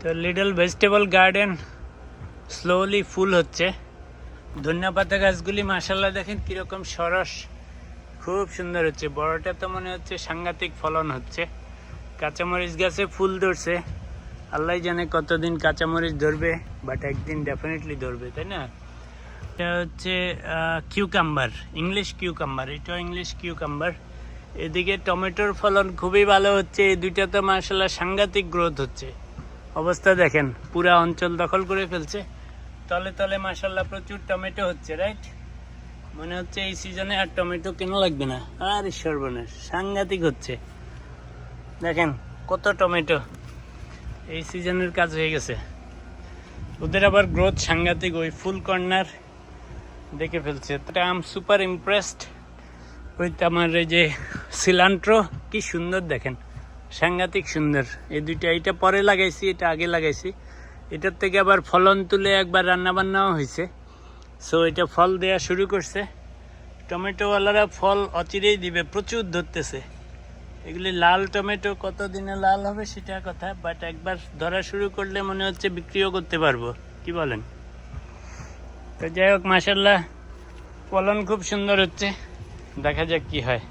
তো little vegetable garden slowly ফুল হচ্ছে। ধনিয়া পাতা গাছগুলি মাশাআল্লাহ দেখেন কিরকম সরস, খুব সুন্দর হচ্ছে। বড়টা তো মনে হচ্ছে সাংঘাতিক ফলন হচ্ছে। কাঁচামরিচ গাছে ফুল ধরছে, আল্লাহ জানে কতদিন কাঁচামরিচ ধরবে, বাট একদিন ডেফিনেটলি ধরবে, তাই না? এটা হচ্ছে কিউকাম্বার, ইংলিশ কিউকাম্বার, এটাও ইংলিশ কিউকাম্বার। এদিকে টমেটোর ফলন খুবই ভালো হচ্ছে। এই দুইটা তো মাশাআল্লাহ সাংঘাতিক গ্রোথ হচ্ছে। অবস্থা দেখেন, পুরা অঞ্চল দখল করে ফেলছে। তলে তলে মাশাআল্লাহ প্রচুর টমেটো হচ্ছে, রাইট? মনে হচ্ছে এই সিজনে আর টমেটো কেন লাগবে না। আর সর্বনাশ, সাংঘাতিক হচ্ছে। দেখেন কত টমেটো, এই সিজনের কাজ হয়ে গেছে। ওদের আবার গ্রোথ সাংঘাতিক, ওই ফুল কর্নার দেখে ফেলছে। I am super impressed with আমার এই যে সিলান্ট্রো, কি সুন্দর দেখেন, সাংঘাতিক সুন্দর। এই দুইটা, এটা পরে লাগাইছি, এটা আগে লাগাইছি। এটার থেকে আবার ফলন তুলে একবার রান্না বান্নাও হয়েছে। সো এটা ফল দেয়া শুরু করছে। টমেটোওয়ালারা ফল অচিরেই দিবে, প্রচুর ধরতেছে। এগুলি লাল টমেটো, কতদিনে লাল হবে সেটা কথা, বাট একবার ধরা শুরু করলে মনে হচ্ছে বিক্রিও করতে পারবো, কি বলেন? তো যাই হোক, মাশাআল্লাহ ফলন খুব সুন্দর হচ্ছে, দেখা যাক কি হয়।